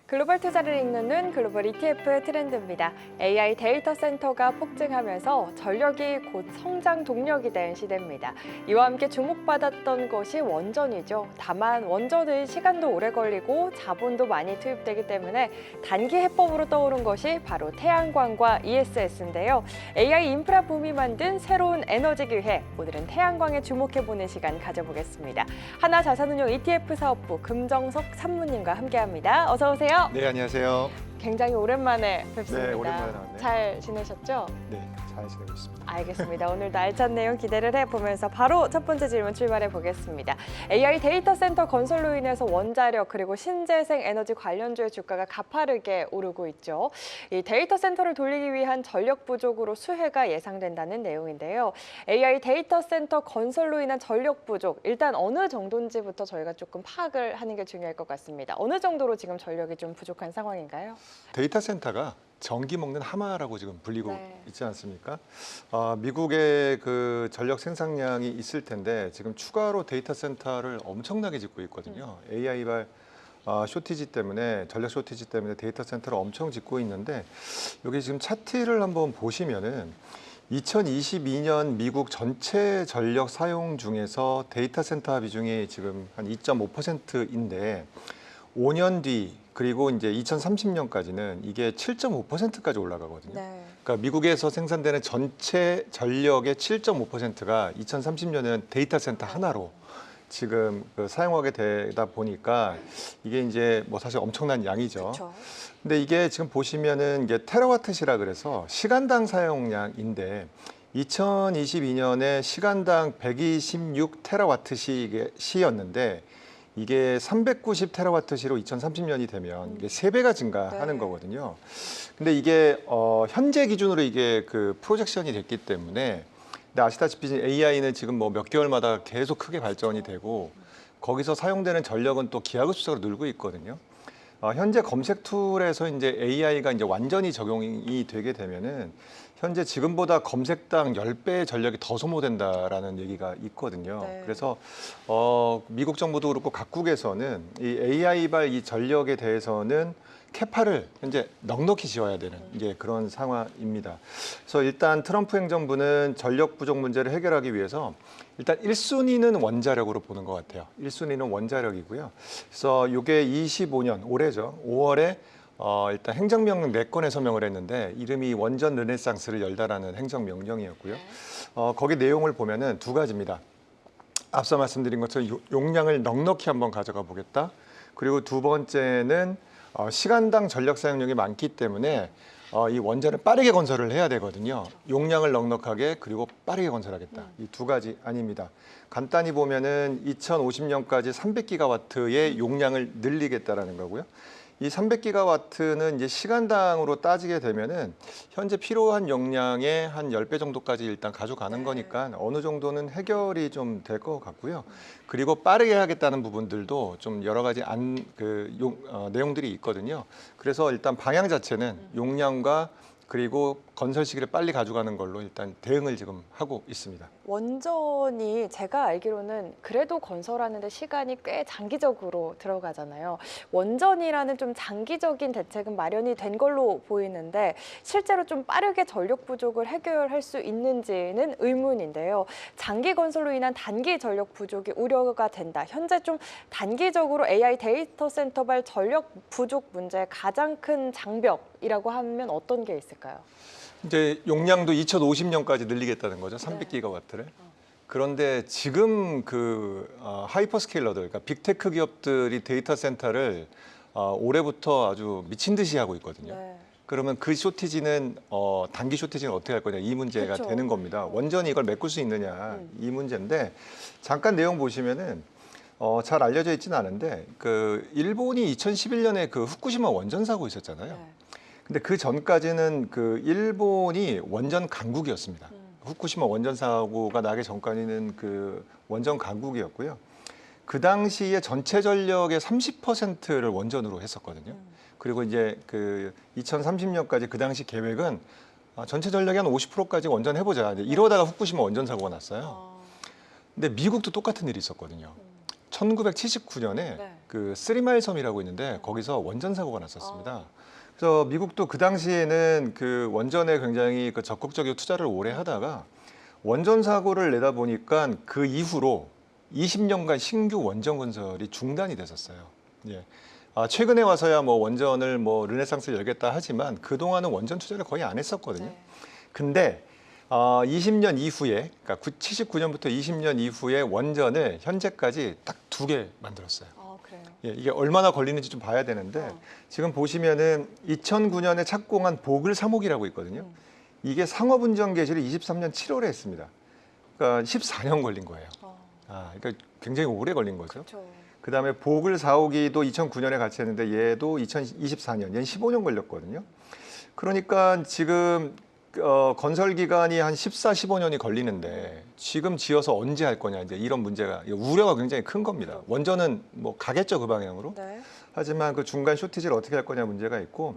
글로벌 투자를 읽는 눈 글로벌 ETF 트렌드입니다. AI 데이터 센터가 폭증하면서 전력이 곧 성장 동력이 된 시대입니다. 이와 함께 주목받았던 것이 원전이죠. 다만 원전은 시간도 오래 걸리고 자본도 많이 투입되기 때문에 단기 해법으로 떠오른 것이 바로 태양광과 ESS인데요. AI 인프라 붐이 만든 새로운 에너지 기회, 오늘은 태양광에 주목해보는 시간 가져보겠습니다. 하나자산운용 ETF 사업부 금정석 산무님과 함께합니다. 어서 오세요. 네, 안녕하세요. 굉장히 오랜만에 뵙습니다. 네, 오랜만에 나왔네요. 잘 지내셨죠? 네, 잘 지내고 있습니다. 알겠습니다. 오늘도 알찬 내용 기대를 해보면서 바로 첫 번째 질문 출발해 보겠습니다. AI 데이터 센터 건설로 인해서 원자력 그리고 신재생 에너지 관련주의 주가가 가파르게 오르고 있죠. 이 데이터 센터를 돌리기 위한 전력 부족으로 수혜가 예상된다는 내용인데요. AI 데이터 센터 건설로 인한 전력 부족, 일단 어느 정도인지부터 저희가 조금 파악을 하는 게 중요할 것 같습니다. 어느 정도로 지금 전력이 좀 부족한 상황인가요? 데이터 센터가 전기 먹는 하마라고 지금 불리고 네. 있지 않습니까? 미국의 그 전력 생산량이 있을 텐데 지금 추가로 데이터 센터를 엄청나게 짓고 있거든요. AI발 쇼티지 때문에 전력 쇼티지 때문에 데이터 센터를 엄청 짓고 있는데 여기 지금 차트를 한번 보시면은 2022년 미국 전체 전력 사용 중에서 데이터 센터 비중이 지금 한 2.5%인데 5년 뒤 그리고 이제 2030년까지는 이게 7.5%까지 올라가거든요. 네. 그러니까 미국에서 생산되는 전체 전력의 7.5%가 2030년에는 데이터 센터 하나로 지금 사용하게 되다 보니까 이게 이제 뭐 사실 엄청난 양이죠. 그렇죠. 근데 이게 지금 보시면은 이게 테라와트시라 그래서 시간당 사용량인데 2022년에 시간당 126 테라와트시였는데 이게 390 테라와트시로 2030년이 되면 이게 3배가 증가하는 네. 거거든요. 근데 이게 현재 기준으로 이게 그 프로젝션이 됐기 때문에 근데 아시다시피 AI는 지금 뭐 몇 개월마다 계속 크게 발전이 되고 거기서 사용되는 전력은 또 기하급수적으로 늘고 있거든요. 현재 검색 툴에서 이제 AI가 이제 완전히 적용이 되게 되면은 현재 지금보다 검색당 10배의 전력이 더 소모된다라는 얘기가 있거든요. 네. 그래서 미국 정부도 그렇고 각국에서는 이 AI발 이 전력에 대해서는 캐파를 현재 넉넉히 지어야 되는 이제 그런 상황입니다. 그래서 일단 트럼프 행정부는 전력 부족 문제를 해결하기 위해서 일단 1순위는 원자력으로 보는 것 같아요. 1순위는 원자력이고요. 그래서 이게 25년 올해죠. 5월에 일단 행정명령 4건에 서명을 했는데 이름이 원전 르네상스를 열다라는 행정명령이었고요. 거기 내용을 보면은 두 가지입니다. 앞서 말씀드린 것처럼 용량을 넉넉히 한번 가져가 보겠다. 그리고 두 번째는 시간당 전력 사용량이 많기 때문에 이 원전을 빠르게 건설을 해야 되거든요. 용량을 넉넉하게 그리고 빠르게 건설하겠다. 이 두 가지 아닙니다. 간단히 보면은 2050년까지 300기가와트의 용량을 늘리겠다라는 거고요. 이 300기가와트는 이제 시간당으로 따지게 되면은 현재 필요한 용량의 한 10배 정도까지 일단 가져가는 거니까 어느 정도는 해결이 좀 될 것 같고요. 그리고 빠르게 하겠다는 부분들도 좀 여러 가지 내용들이 있거든요. 그래서 일단 방향 자체는 용량과 그리고 건설 시기를 빨리 가져가는 걸로 일단 대응을 지금 하고 있습니다. 원전이 제가 알기로는 그래도 건설하는데 시간이 꽤 장기적으로 들어가잖아요. 원전이라는 좀 장기적인 대책은 마련이 된 걸로 보이는데 실제로 좀 빠르게 전력 부족을 해결할 수 있는지는 의문인데요. 장기 건설로 인한 단기 전력 부족이 우려가 된다. 현재 좀 단기적으로 AI 데이터 센터발 전력 부족 문제의 가장 큰 장벽이라고 하면 어떤 게 있을까요? 이제 용량도 2050년까지 늘리겠다는 거죠. 300기가와트를. 그런데 지금 그 하이퍼스케일러들, 그러니까 빅테크 기업들이 데이터 센터를 올해부터 아주 미친 듯이 하고 있거든요. 네. 그러면 그 쇼티지는 단기 쇼티지는 어떻게 할 거냐 이 문제가 그쵸. 되는 겁니다. 원전이 이걸 메꿀 수 있느냐 이 문제인데 잠깐 내용 보시면은 잘 알려져 있지는 않은데 그 일본이 2011년에 그 후쿠시마 원전 사고 있었잖아요. 네. 근데 그 전까지는 그 일본이 원전 강국이었습니다. 후쿠시마 원전 사고가 나기 전까지는 그 원전 강국이었고요. 그 당시에 전체 전력의 30%를 원전으로 했었거든요. 그리고 이제 그 2030년까지 그 당시 계획은 전체 전력의 한 50%까지 원전 해보자. 이러다가 후쿠시마 원전 사고가 났어요. 근데 미국도 똑같은 일이 있었거든요. 1979년에 네. 그 쓰리마일 섬이라고 있는데 거기서 원전 사고가 났었습니다. 그래서 미국도 그 당시에는 그 원전에 굉장히 그 적극적인 투자를 오래 하다가 원전 사고를 내다 보니까 그 이후로 20년간 신규 원전 건설이 중단이 됐었어요. 예. 최근에 와서야 뭐 원전을 뭐 르네상스를 열겠다 하지만 그동안은 원전 투자를 거의 안 했었거든요. 네. 근데 20년 이후에, 그러니까 79년부터 20년 이후에 원전을 현재까지 딱 2개 만들었어요. 그래요. 예, 이게 얼마나 걸리는지 좀 봐야 되는데 지금 보시면은 2009년에 착공한 보글 3호기라고 있거든요. 이게 상업운전 개시를 23년 7월에 했습니다. 그러니까 14년 걸린 거예요. 그러니까 굉장히 오래 걸린 거죠. 그렇죠. 그다음에 보글 4호기도 2009년에 같이 했는데 얘도 2024년, 얘는 15년 걸렸거든요. 그러니까 지금 건설 기간이 한 14, 15년이 걸리는데 지금 지어서 언제 할 거냐 이제 이런 문제가 우려가 굉장히 큰 겁니다. 원전은 뭐 가겠죠 그 방향으로. 네. 하지만 그 중간 쇼티지를 어떻게 할 거냐 문제가 있고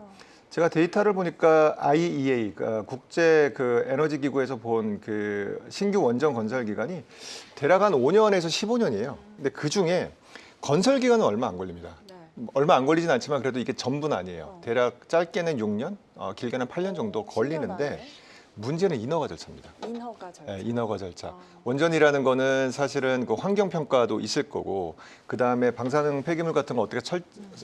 제가 데이터를 보니까 IEA 국제 그 에너지 기구에서 본 그 신규 원전 건설 기간이 대략 한 5년에서 15년이에요. 근데 그 중에 건설 기간은 얼마 안 걸립니다. 네. 얼마 안 걸리진 않지만 그래도 이게 전부는 아니에요. 대략 짧게는 6년, 길게는 8년 정도 10년 걸리는데 안에? 문제는 인허가 절차입니다. 인허가 절차. 네, 인허가 절차. 원전이라는 거는 사실은 그 환경 평가도 있을 거고, 그 다음에 방사능 폐기물 같은 거 어떻게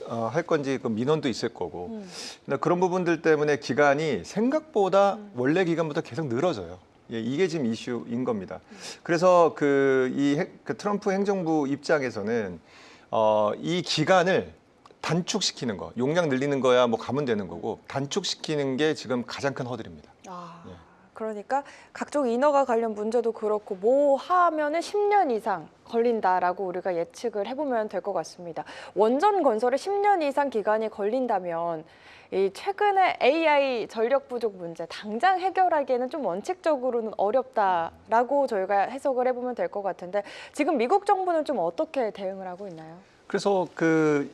할 건지 그 민원도 있을 거고, 근데 그런 부분들 때문에 기간이 생각보다 원래 기간보다 계속 늘어져요. 예, 이게 지금 이슈인 겁니다. 그래서 그 트럼프 행정부 입장에서는 이 기간을 단축시키는 거, 용량 늘리는 거야 뭐 가면 되는 거고 단축시키는 게 지금 가장 큰 허들입니다. 예. 그러니까 각종 인허가 관련 문제도 그렇고 뭐 하면은 10년 이상 걸린다라고 우리가 예측을 해보면 될 것 같습니다. 원전 건설에 10년 이상 기간이 걸린다면 이 최근에 AI 전력 부족 문제 당장 해결하기에는 좀 원칙적으로는 어렵다라고 저희가 해석을 해보면 될 것 같은데 지금 미국 정부는 좀 어떻게 대응을 하고 있나요? 그래서 그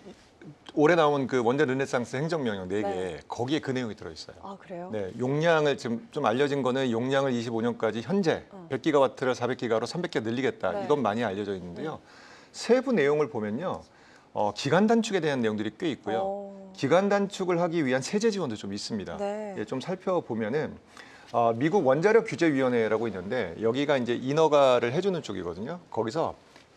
올해 나온 그 원전 르네상스 행정명령 4개 네. 거기에 그 내용이 들어있어요. 그래요? 네, 용량을 지금 좀 알려진 거는 용량을 25년까지 현재 100기가와트를 400기가로 300개 늘리겠다. 네. 이건 많이 알려져 있는데요. 세부 내용을 보면요. 기간 단축에 대한 내용들이 꽤 있고요. 기간 단축을 하기 위한 세제 지원도 좀 있습니다. 네. 예, 좀 살펴보면은 미국 원자력 규제위원회라고 있는데 여기가 이제 인허가를 해주는 쪽이거든요. 거기서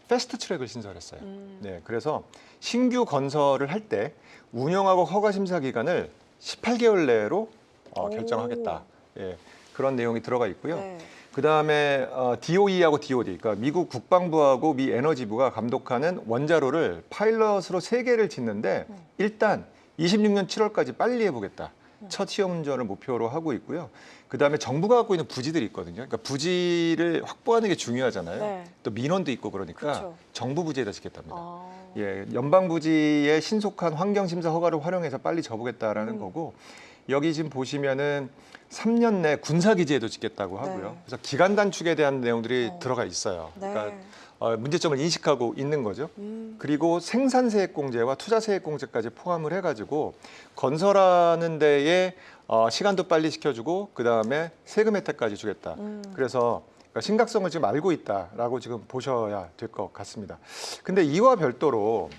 패스트 트랙을 신설했어요. 네, 그래서 신규 건설을 할 때 운영하고 허가 심사 기간을 18개월 내로 결정하겠다. 예, 그런 내용이 들어가 있고요. 네. 그 다음에 DOE하고 DOD, 그러니까 미국 국방부하고 미 에너지부가 감독하는 원자로를 파일럿으로 3개를 짓는데 일단 26년 7월까지 빨리 해보겠다. 첫 시험 운전을 목표로 하고 있고요. 그 다음에 정부가 갖고 있는 부지들이 있거든요. 그러니까 부지를 확보하는 게 중요하잖아요. 네. 또 민원도 있고 그러니까 그쵸. 정부 부지에다 짓겠답니다. 예, 연방 부지의 신속한 환경 심사 허가를 활용해서 빨리 접으겠다라는 거고 여기 지금 보시면은 3년 내 군사 기지에도 짓겠다고 하고요. 네. 그래서 기간 단축에 대한 내용들이 들어가 있어요. 네. 그러니까 문제점을 인식하고 있는 거죠. 그리고 생산세액공제와 투자세액공제까지 포함을 해가지고 건설하는 데에 시간도 빨리 시켜주고 그 다음에 세금 혜택까지 주겠다. 그래서 그러니까 심각성을 지금 알고 있다라고 지금 보셔야 될 것 같습니다. 근데 이와 별도로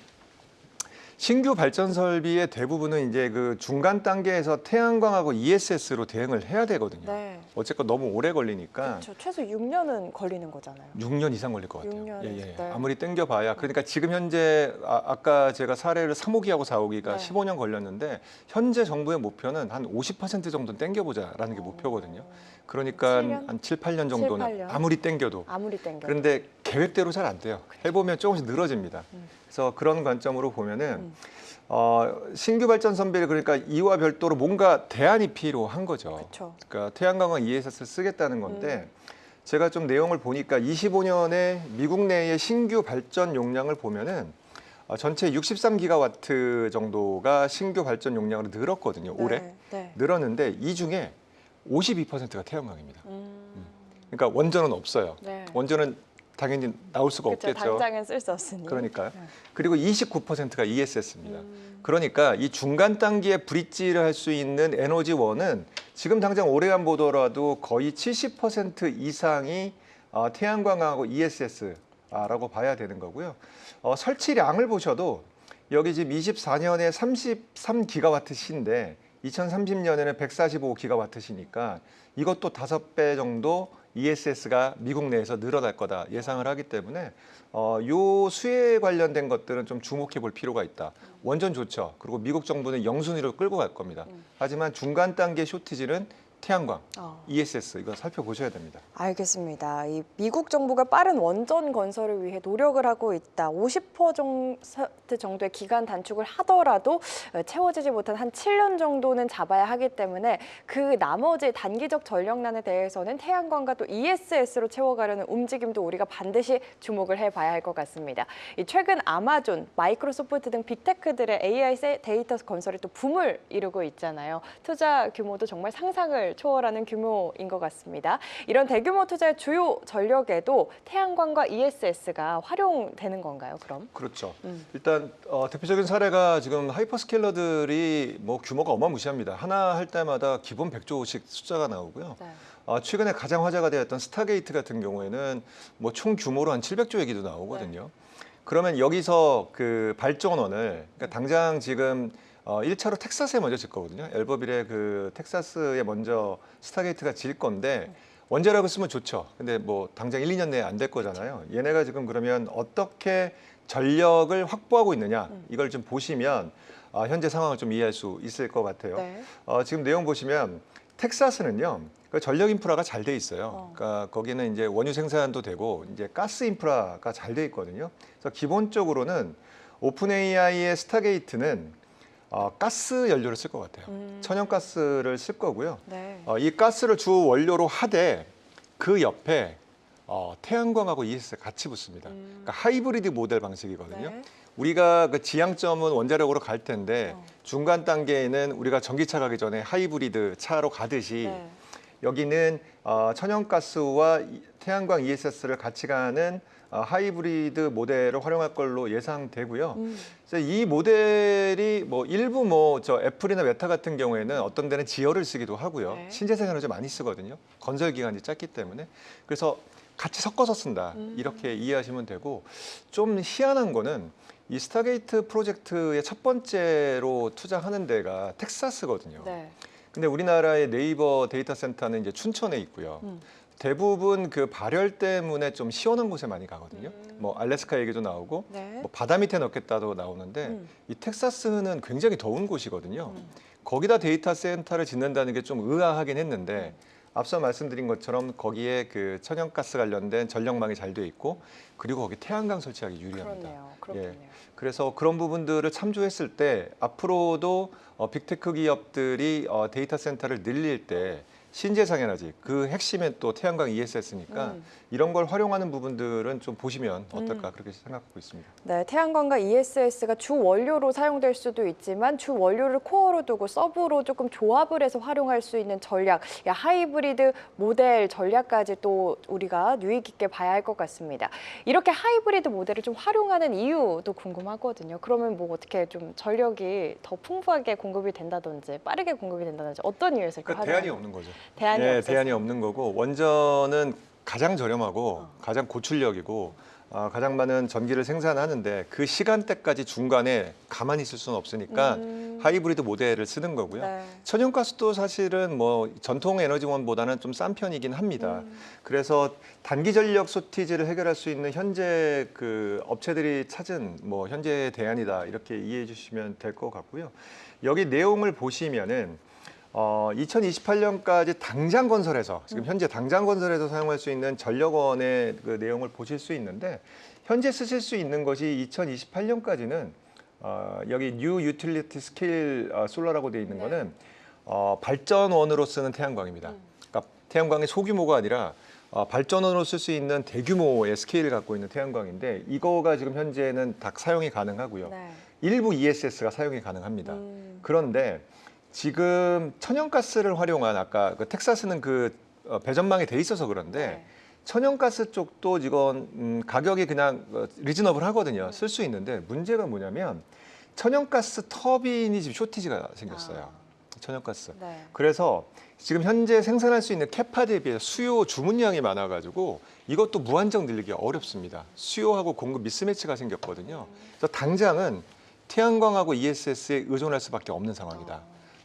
신규 발전 설비의 대부분은 이제 그 중간 단계에서 태양광하고 ESS로 대응을 해야 되거든요. 네. 어쨌건 너무 오래 걸리니까 그렇죠. 최소 6년은 걸리는 거잖아요. 6년 이상 걸릴 것 같아요. 6년. 예. 네. 아무리 땡겨봐야. 그러니까 지금 현재 아까 제가 사례를 3호기하고 4호기가 네. 15년 걸렸는데 현재 정부의 목표는 한 50% 정도는 땡겨보자라는 게 목표거든요. 그러니까 7년? 한 7, 8년 정도는 7, 8년? 아무리 땡겨도. 아무리 땡겨. 그런데 계획대로 잘 안 돼요. 해보면 조금씩 늘어집니다. 그래서 그런 관점으로 보면은 신규 발전 선비를 그러니까 이와 별도로 뭔가 대안이 필요한 거죠. 그쵸. 그러니까 태양광과 ESS를 쓰겠다는 건데 제가 좀 내용을 보니까 25년에 미국 내의 신규 발전 용량을 보면은 전체 63기가와트 정도가 신규 발전 용량으로 늘었거든요. 올해 네. 늘었는데 이 중에 52%가 태양광입니다. 그러니까 원전은 없어요. 네. 원전은 당연히 나올 수가 그쵸, 없겠죠. 당장은 쓸 수 없으니. 그러니까요. 그리고 29%가 ESS입니다. 그러니까 이 중간 단계에 브릿지를 할 수 있는 에너지원은 지금 당장 올해만 보더라도 거의 70% 이상이 태양광하고 ESS 라고 봐야 되는 거고요. 설치량을 보셔도 여기 지금 24년에 33기가와트시인데 2030년에는 145기가와트시니까 이것도 5배 정도 ESS가 미국 내에서 늘어날 거다 예상을 하기 때문에 요 수에 관련된 것들은 좀 주목해 볼 필요가 있다. 원전 좋죠. 그리고 미국 정부는 영순위로 끌고 갈 겁니다. 하지만 중간 단계 쇼티지는 태양광, ESS 이거 살펴보셔야 됩니다. 알겠습니다. 이 미국 정부가 빠른 원전 건설을 위해 노력을 하고 있다. 50% 정도의 기간 단축을 하더라도 채워지지 못한 한 7년 정도는 잡아야 하기 때문에 그 나머지 단기적 전력난에 대해서는 태양광과 또 ESS로 채워가려는 움직임도 우리가 반드시 주목을 해봐야 할 것 같습니다. 최근 아마존, 마이크로소프트 등 빅테크들의 AI 데이터 건설이 또 붐을 이루고 있잖아요. 투자 규모도 정말 상상을 초월하는 규모인 것 같습니다. 이런 대규모 투자의 주요 전력에도 태양광과 ESS가 활용되는 건가요, 그럼? 그렇죠. 일단 대표적인 사례가 지금 하이퍼스케일러들이 뭐 규모가 어마무시합니다. 하나 할 때마다 기본 100조씩 숫자가 나오고요. 네. 최근에 가장 화제가 되었던 스타게이트 같은 경우에는 뭐 총 규모로 한 700조 얘기도 나오거든요. 그러면 여기서 그 발전원을 그러니까 당장 지금 1차로 텍사스에 먼저 질 거거든요. 엘버빌의 그 텍사스에 먼저 스타게이트가 질 건데 원자력을 쓰면 좋죠. 근데 뭐 당장 1, 2년 내에 안 될 거잖아요. 얘네가 지금 그러면 어떻게 전력을 확보하고 있느냐 이걸 좀 보시면 현재 상황을 좀 이해할 수 있을 것 같아요. 네. 지금 내용 보시면 텍사스는요. 그 전력 인프라가 잘 돼 있어요. 그러니까 거기는 이제 원유 생산도 되고 이제 가스 인프라가 잘 돼 있거든요. 그래서 기본적으로는 오픈 AI의 스타게이트는 가스 연료를 쓸 것 같아요. 천연가스를 쓸 거고요. 네. 이 가스를 주 원료로 하되 그 옆에 태양광하고 ESS 같이 붙습니다. 그러니까 하이브리드 모델 방식이거든요. 네. 우리가 그 지향점은 원자력으로 갈 텐데 중간 단계에는 우리가 전기차 가기 전에 하이브리드 차로 가듯이 네. 여기는 천연가스와 태양광 ESS를 같이 가는 하이브리드 모델을 활용할 걸로 예상되고요. 그래서 이 모델이 뭐 일부 뭐 저 애플이나 메타 같은 경우에는 어떤 데는 지열을 쓰기도 하고요. 네. 신재생산을 좀 많이 쓰거든요. 건설 기간이 짧기 때문에. 그래서 같이 섞어서 쓴다. 이렇게 이해하시면 되고 좀 희한한 거는 이 스타게이트 프로젝트의 첫 번째로 투자하는 데가 텍사스거든요. 네. 근데 우리나라의 네이버 데이터 센터는 이제 춘천에 있고요. 대부분 그 발열 때문에 좀 시원한 곳에 많이 가거든요. 뭐 알래스카 얘기도 나오고 네. 뭐 바다 밑에 넣겠다도 나오는데 이 텍사스는 굉장히 더운 곳이거든요. 거기다 데이터 센터를 짓는다는 게 좀 의아하긴 했는데 앞서 말씀드린 것처럼 거기에 그 천연가스 관련된 전력망이 잘 돼 있고 그리고 거기 태양광 설치하기 유리합니다. 그렇네요. 그래서 그런 부분들을 참조했을 때 앞으로도 빅테크 기업들이 데이터 센터를 늘릴 때 신재생 에너지 그 핵심은 또 태양광 ESS니까 이런 걸 활용하는 부분들은 좀 보시면 어떨까 그렇게 생각하고 있습니다. 네, 태양광과 ESS가 주 원료로 사용될 수도 있지만 주 원료를 코어로 두고 서브로 조금 조합을 해서 활용할 수 있는 전략, 하이브리드 모델 전략까지 또 우리가 유의 깊게 봐야 할 것 같습니다. 이렇게 하이브리드 모델을 좀 활용하는 이유도 궁금하거든요. 그러면 뭐 어떻게 좀 전력이 더 풍부하게 공급이 된다든지 빠르게 공급이 된다든지 어떤 이유에서 그러니까 대안이 없는 거죠. 대안이 없는 거고 원전은 가장 저렴하고 가장 고출력이고 가장 많은 전기를 생산하는데 그 시간대까지 중간에 가만히 있을 수는 없으니까 하이브리드 모델을 쓰는 거고요. 네. 천연가스도 사실은 뭐 전통 에너지원보다는 좀 싼 편이긴 합니다. 그래서 단기 전력 쇼티지를 해결할 수 있는 현재 그 업체들이 찾은 뭐 현재의 대안이다 이렇게 이해해 주시면 될 것 같고요. 여기 내용을 보시면은 2028년까지 당장 건설해서 지금 현재 당장 건설해서 사용할 수 있는 전력원의 그 내용을 보실 수 있는데 현재 쓰실 수 있는 것이 2028년까지는 여기 New Utility Scale Solar라고 되어 있는 거는 발전원으로 쓰는 태양광입니다. 그러니까 태양광의 소규모가 아니라 발전원으로 쓸 수 있는 대규모의 스케일을 갖고 있는 태양광인데 이거가 지금 현재는 다 사용이 가능하고요. 네. 일부 ESS가 사용이 가능합니다. 그런데 지금 천연가스를 활용한 아까 그 텍사스는 그 배전망이 돼 있어서 그런데 네. 천연가스 쪽도 지금 가격이 그냥 리즈너블 하거든요. 쓸 수 있는데 문제가 뭐냐면 천연가스 터빈이 지금 쇼티지가 생겼어요. 천연가스. 네. 그래서 지금 현재 생산할 수 있는 캐파 대비해서 수요 주문량이 많아가지고 이것도 무한정 늘리기 어렵습니다. 수요하고 공급 미스매치가 생겼거든요. 그래서 당장은 태양광하고 ESS에 의존할 수밖에 없는 상황이다.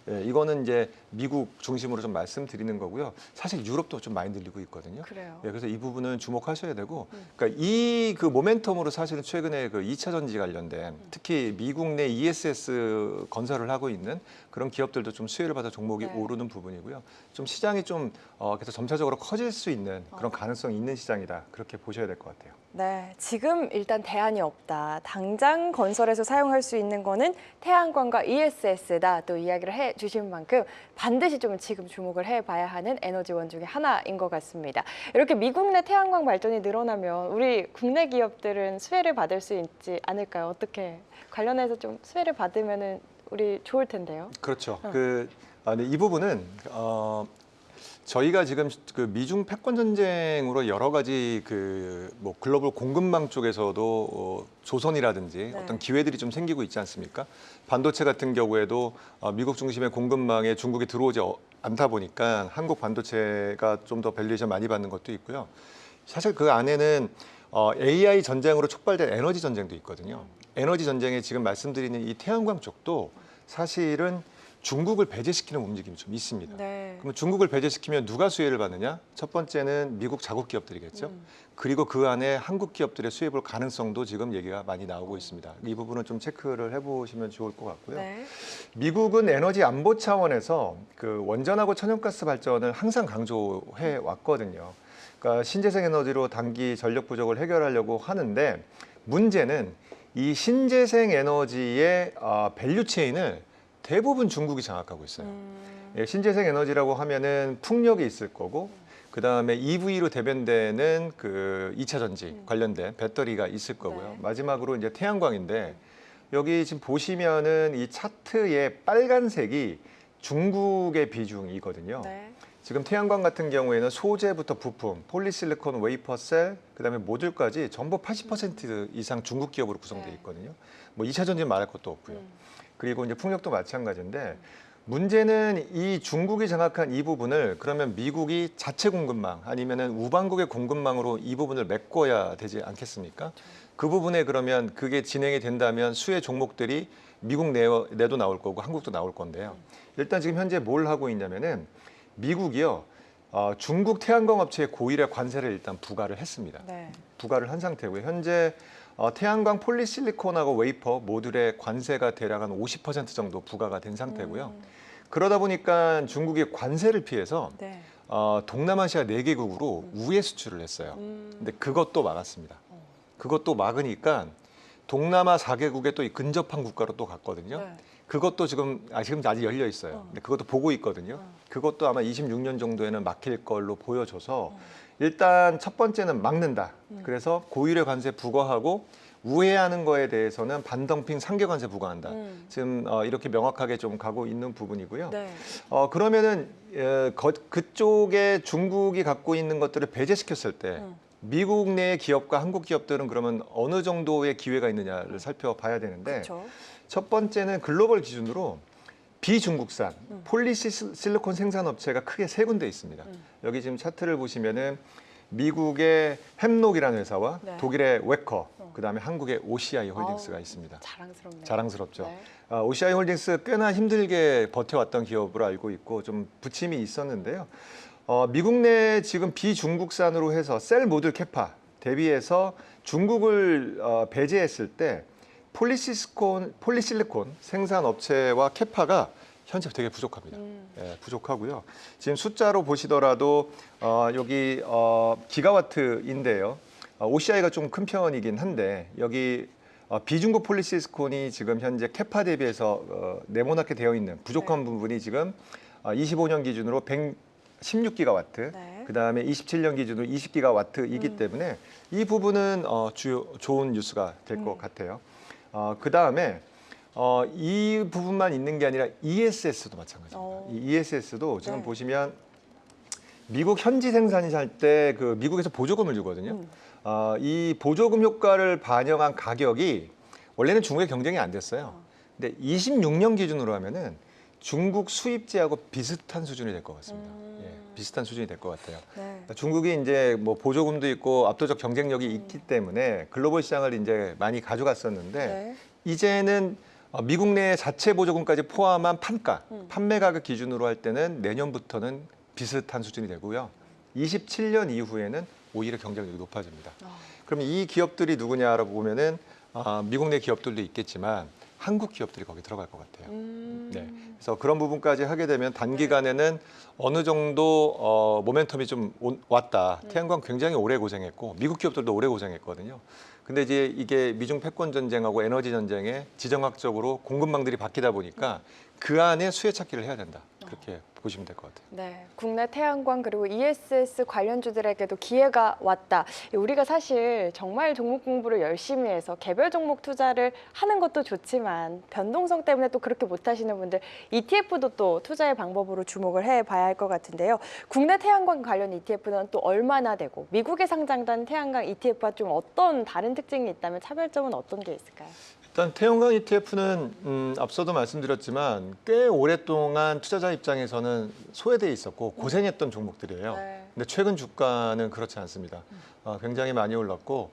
예, 이거는 이제 미국 중심으로 좀 말씀드리는 거고요. 사실 유럽도 좀 많이 늘리고 있거든요. 그래요. 예, 그래서 이 부분은 주목하셔야 되고, 그러니까 이 그 모멘텀으로 사실은 최근에 그 2차 전지 관련된 특히 미국 내 ESS 건설을 하고 있는 그런 기업들도 좀 수혜를 받아 종목이 네. 오르는 부분이고요. 좀 시장이 좀 그래서 점차적으로 커질 수 있는 그런 가능성이 있는 시장이다. 그렇게 보셔야 될 것 같아요. 네, 지금 일단 대안이 없다. 당장 건설에서 사용할 수 있는 거는 태양광과 ESS다. 또 이야기를 해주신 만큼 반드시 좀 지금 주목을 해봐야 하는 에너지원 중에 하나인 것 같습니다. 이렇게 미국 내 태양광 발전이 늘어나면 우리 국내 기업들은 수혜를 받을 수 있지 않을까요? 어떻게 관련해서 좀 수혜를 받으면은 우리 좋을 텐데요. 그렇죠. 네, 이 부분은 저희가 지금 그 미중 패권 전쟁으로 여러 가지 뭐 글로벌 공급망 쪽에서도 조선이라든지 네. 어떤 기회들이 좀 생기고 있지 않습니까? 반도체 같은 경우에도 미국 중심의 공급망에 중국이 들어오지 않다 보니까 한국 반도체가 좀 더 밸류에이션 많이 받는 것도 있고요. 사실 그 안에는 AI 전쟁으로 촉발된 에너지 전쟁도 있거든요. 에너지 전쟁에 지금 말씀드리는 이 태양광 쪽도 사실은 중국을 배제시키는 움직임이 좀 있습니다. 네. 그러면 중국을 배제시키면 누가 수혜를 받느냐? 첫 번째는 미국 자국 기업들이겠죠. 그리고 그 안에 한국 기업들의 수혜 볼 가능성도 지금 얘기가 많이 나오고 있습니다. 이 부분은 좀 체크를 해보시면 좋을 것 같고요. 네. 미국은 에너지 안보 차원에서 그 원전하고 천연가스 발전을 항상 강조해 왔거든요. 그러니까 신재생 에너지로 단기 전력 부족을 해결하려고 하는데 문제는 이 신재생 에너지의 밸류 체인을 대부분 중국이 장악하고 있어요. 예, 신재생 에너지라고 하면은 풍력이 있을 거고, 그 다음에 EV로 대변되는 그 2차 전지 관련된 배터리가 있을 거고요. 네. 마지막으로 이제 태양광인데 여기 지금 보시면은 이 차트의 빨간색이 중국의 비중이거든요. 네. 지금 태양광 같은 경우에는 소재부터 부품, 폴리실리콘 웨이퍼셀, 그다음에 모듈까지 전부 80% 이상 중국 기업으로 구성되어 네. 있거든요. 뭐 2차 전지는 말할 것도 없고요. 그리고 이제 풍력도 마찬가지인데 문제는 이 중국이 장악한 이 부분을 그러면 미국이 자체 공급망 아니면은 우방국의 공급망으로 이 부분을 메꿔야 되지 않겠습니까? 그 부분에 그러면 그게 진행이 된다면 수혜 종목들이 미국 내도 나올 거고 한국도 나올 건데요. 일단 지금 현재 뭘 하고 있냐면은 미국이요. 중국 태양광 업체에 고일의 관세를 일단 부과를 했습니다. 네. 부과를 한 상태고요. 현재 태양광 폴리실리콘하고 웨이퍼 모듈의 관세가 대략 한 50% 정도 부과가 된 상태고요. 그러다 보니까 중국이 관세를 피해서 네. 동남아시아 4개국으로 우회 수출을 했어요. 근데 그것도 막았습니다. 그것도 막으니까 동남아 4개국에 또 근접한 국가로 또 갔거든요. 네. 그것도 지금 아직 열려 있어요. 근데 그것도 보고 있거든요. 그것도 아마 26년 정도에는 막힐 걸로 보여져서 일단 첫 번째는 막는다. 그래서 고율의 관세 부과하고 우회하는 거에 대해서는 반덤핑 상계 관세 부과한다. 지금 이렇게 명확하게 좀 가고 있는 부분이고요. 네. 그러면은 그쪽에 중국이 갖고 있는 것들을 배제시켰을 때 미국 내 기업과 한국 기업들은 그러면 어느 정도의 기회가 있느냐를 살펴봐야 되는데 그렇죠. 첫 번째는 글로벌 기준으로 비중국산 폴리실리콘 생산업체가 크게 3군데 있습니다. 여기 지금 차트를 보시면은 미국의 햄록이라는 회사와 네. 독일의 웨커, 그다음에 한국의 OCI 홀딩스가 있습니다. 자랑스럽네요. 자랑스럽죠. 네. OCI 홀딩스 꽤나 힘들게 버텨왔던 기업으로 알고 있고 좀 부침이 있었는데요. 미국 내 지금 비중국산으로 해서 셀 모듈 캐파 대비해서 중국을 배제했을 때 폴리실리콘 생산 업체와 캐파가 현재 되게 부족합니다. 예, 부족하고요. 지금 숫자로 보시더라도 여기 기가와트인데요. OCI가 좀 큰 편이긴 한데 여기 비중국 폴리실리콘이 지금 현재 캐파 대비해서 네모나게 되어 있는 부족한 부분이 지금 25년 기준으로 116기가와트, 네. 그다음에 27년 기준으로 20기가와트이기 때문에 이 부분은 좋은 뉴스가 될 것 같아요. 그다음에 이 부분만 있는 게 아니라 ESS도 마찬가지입니다. 이 ESS도 지금 네. 보시면 미국 현지 생산이 할 때 그 미국에서 보조금을 주거든요. 이 보조금 효과를 반영한 가격이 원래는 중국에 경쟁이 안 됐어요. 근데 26년 기준으로 하면은 중국 수입제하고 비슷한 수준이 될 것 같습니다. 예, 비슷한 수준이 될 것 같아요. 네. 그러니까 중국이 이제 뭐 보조금도 있고 압도적 경쟁력이 있기 때문에 글로벌 시장을 이제 많이 가져갔었는데 네. 이제는 미국 내 자체 보조금까지 포함한 판가, 판매 가격 기준으로 할 때는 내년부터는 비슷한 수준이 되고요. 27년 이후에는 오히려 경쟁력이 높아집니다. 그럼 이 기업들이 누구냐라고 보면은 미국 내 기업들도 있겠지만 한국 기업들이 거기 들어갈 것 같아요. 네. 그래서 그런 부분까지 하게 되면 단기간에는 어느 정도 모멘텀이 좀 왔다. 태양광 굉장히 오래 고생했고 미국 기업들도 오래 고생했거든요. 근데 이제 이게 미중 패권 전쟁하고 에너지 전쟁에 지정학적으로 공급망들이 바뀌다 보니까 그 안에 수혜 찾기를 해야 된다. 그렇게 보시면 될 것 같아요. 네, 국내 태양광 그리고 ESS 관련주들에게도 기회가 왔다. 우리가 사실 정말 종목 공부를 열심히 해서 개별 종목 투자를 하는 것도 좋지만 변동성 때문에 또 그렇게 못하시는 분들 ETF도 또 투자의 방법으로 주목을 해봐야 할 것 같은데요. 국내 태양광 관련 ETF는 또 얼마나 되고 미국에 상장된 태양광 ETF와 좀 어떤 다른 특징이 있다면 차별점은 어떤 게 있을까요? 일단 태양광 ETF는 앞서도 말씀드렸지만 꽤 오랫동안 투자자 입장에서는 소외돼 있었고 고생했던 종목들이에요. 네. 근데 최근 주가는 그렇지 않습니다. 굉장히 많이 올랐고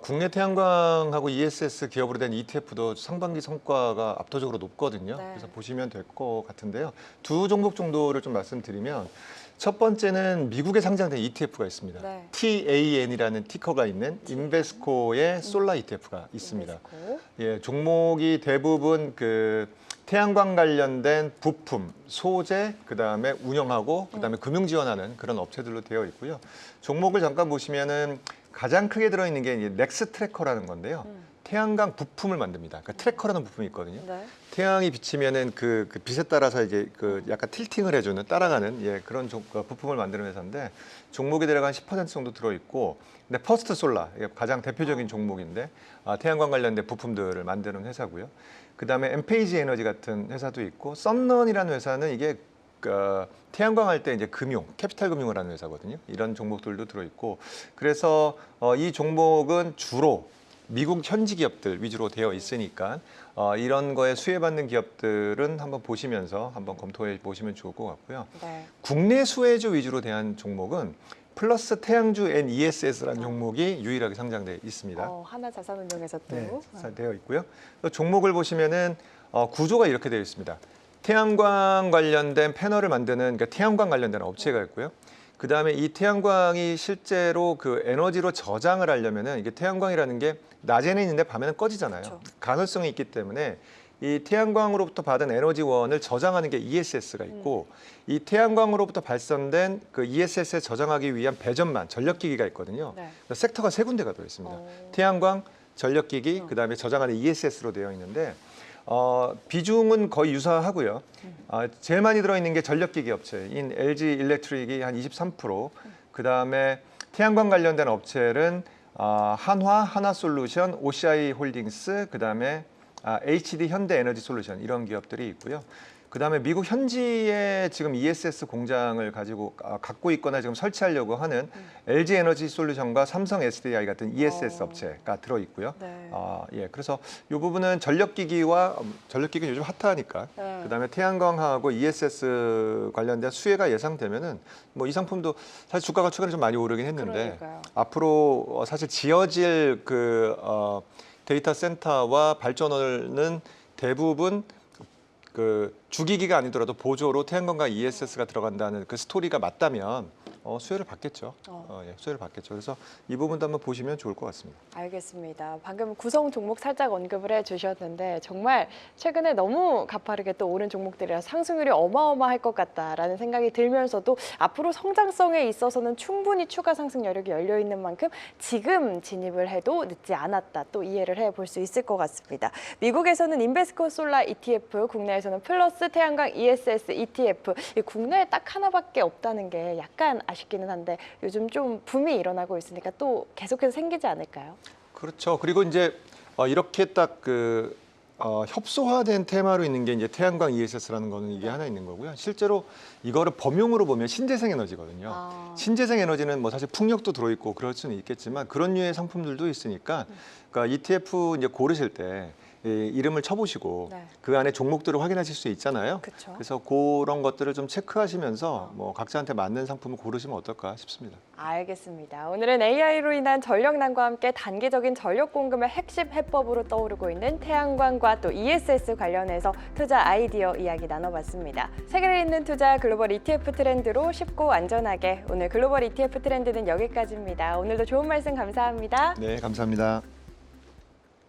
국내 태양광하고 ESS 기업으로 된 ETF도 상반기 성과가 압도적으로 높거든요. 네. 그래서 보시면 될 것 같은데요. 두 종목 정도를 좀 말씀드리면 첫 번째는 미국에 상장된 ETF가 있습니다. 네. TAN이라는 티커가 있는 인베스코의 솔라 ETF가 있습니다. 인베스코. 예, 종목이 대부분 그 태양광 관련된 부품, 소재, 그다음에 운영하고 그다음에 금융 지원하는 그런 업체들로 되어 있고요. 종목을 잠깐 보시면은 가장 크게 들어 있는 게 이제 넥스 트래커라는 건데요. 태양광 부품을 만듭니다. 그러니까 트래커라는 부품이 있거든요. 네. 태양이 비치면은 그 빛에 따라서 이제 그 약간 틸팅을 해주는 따라가는 그런 부품을 만드는 회사인데 종목이 대략 한 10% 정도 들어 있고, 근데 퍼스트 솔라 이게 가장 대표적인 종목인데 태양광 관련된 부품들을 만드는 회사고요. 그다음에 엠페이지 에너지 같은 회사도 있고, 썸런이라는 회사는 이게 태양광 할 때 이제 금융, 캐피탈 금융을 하는 회사거든요. 이런 종목들도 들어 있고, 그래서 이 종목은 주로 미국 현지 기업들 위주로 되어 있으니까 이런 거에 수혜받는 기업들은 한번 보시면서 한번 검토해 보시면 좋을 것 같고요. 네. 국내 수혜주 위주로 대한 종목은 플러스 태양주 NESS라는 종목이 유일하게 상장돼 있습니다. 하나자산운용에서 또. 네, 되어 있고요. 또 종목을 보시면은 구조가 이렇게 되어 있습니다. 태양광 관련된 패널을 만드는, 그러니까 태양광 관련된 업체가 있고요. 그 다음에 이 태양광이 실제로 그 에너지로 저장을 하려면은 이게 태양광이라는 게 낮에는 있는데 밤에는 꺼지잖아요. 그렇죠. 간헐성이 있기 때문에 이 태양광으로부터 받은 에너지원을 저장하는 게 ESS가 있고, 이 태양광으로부터 발산된 그 ESS에 저장하기 위한 배전만, 전력기기가 있거든요. 네. 섹터가 세 군데가 들어 있습니다. 태양광, 전력기기, 그 다음에 저장하는 ESS로 되어 있는데 비중은 거의 유사하고요. 제일 많이 들어있는 게 전력기기 업체인 LG 일렉트릭이 한 23%, 그 다음에 태양광 관련된 업체는 한화, 하나솔루션, OCI 홀딩스, 그 다음에 HD 현대에너지 솔루션 이런 기업들이 있고요. 그 다음에 미국 현지에 지금 ESS 공장을 갖고 있거나 지금 설치하려고 하는 LG 에너지 솔루션과 삼성 SDI 같은 ESS 업체가 들어 있고요. 네. 그래서 이 부분은 전력기기는 요즘 핫하니까. 네. 그 다음에 태양광하고 ESS 관련된 수혜가 예상되면은 뭐 이 상품도 사실 주가가 최근에 좀 많이 오르긴 했는데 그러니까요. 앞으로 사실 지어질 데이터 센터와 발전원은 대부분 그 주기기가 아니더라도 보조로 태양광과 ESS가 들어간다는 그 스토리가 맞다면 수혜를 받겠죠. 수혜를 받겠죠. 그래서 이 부분도 한번 보시면 좋을 것 같습니다. 알겠습니다. 방금 구성 종목 살짝 언급을 해주셨는데 정말 최근에 너무 가파르게 또 오른 종목들이라 상승률이 어마어마할 것 같다라는 생각이 들면서도 앞으로 성장성에 있어서는 충분히 추가 상승 여력이 열려 있는 만큼 지금 진입을 해도 늦지 않았다. 또 이해를 해볼 수 있을 것 같습니다. 미국에서는 인베스코 솔라 ETF, 국내에서는 플러스 태양광 ESS ETF. 국내에 딱 하나밖에 없다는 게 약간 아쉽기는 한데 요즘 좀 붐이 일어나고 있으니까 또 계속해서 생기지 않을까요? 그렇죠. 그리고 이제 이렇게 딱 협소화된 테마로 있는 게 이제 태양광 ESS라는 거는 이게 하나 있는 거고요. 실제로 이거를 범용으로 보면 신재생 에너지거든요. 신재생 에너지는 뭐 사실 풍력도 들어있고 그럴 수는 있겠지만 그런 류의 상품들도 있으니까 그러니까 ETF 이제 고르실 때 이름을 쳐보시고 네. 그 안에 종목들을 확인하실 수 있잖아요. 그쵸. 그래서 그런 것들을 좀 체크하시면서 뭐 각자한테 맞는 상품을 고르시면 어떨까 싶습니다. 알겠습니다. 오늘은 AI로 인한 전력난과 함께 단기적인 전력 공급의 핵심 해법으로 떠오르고 있는 태양광과 또 ESS 관련해서 투자 아이디어 이야기 나눠봤습니다. 세계를 잇는 투자 글로벌 ETF 트렌드로 쉽고 안전하게 오늘 글로벌 ETF 트렌드는 여기까지입니다. 오늘도 좋은 말씀 감사합니다. 네, 감사합니다.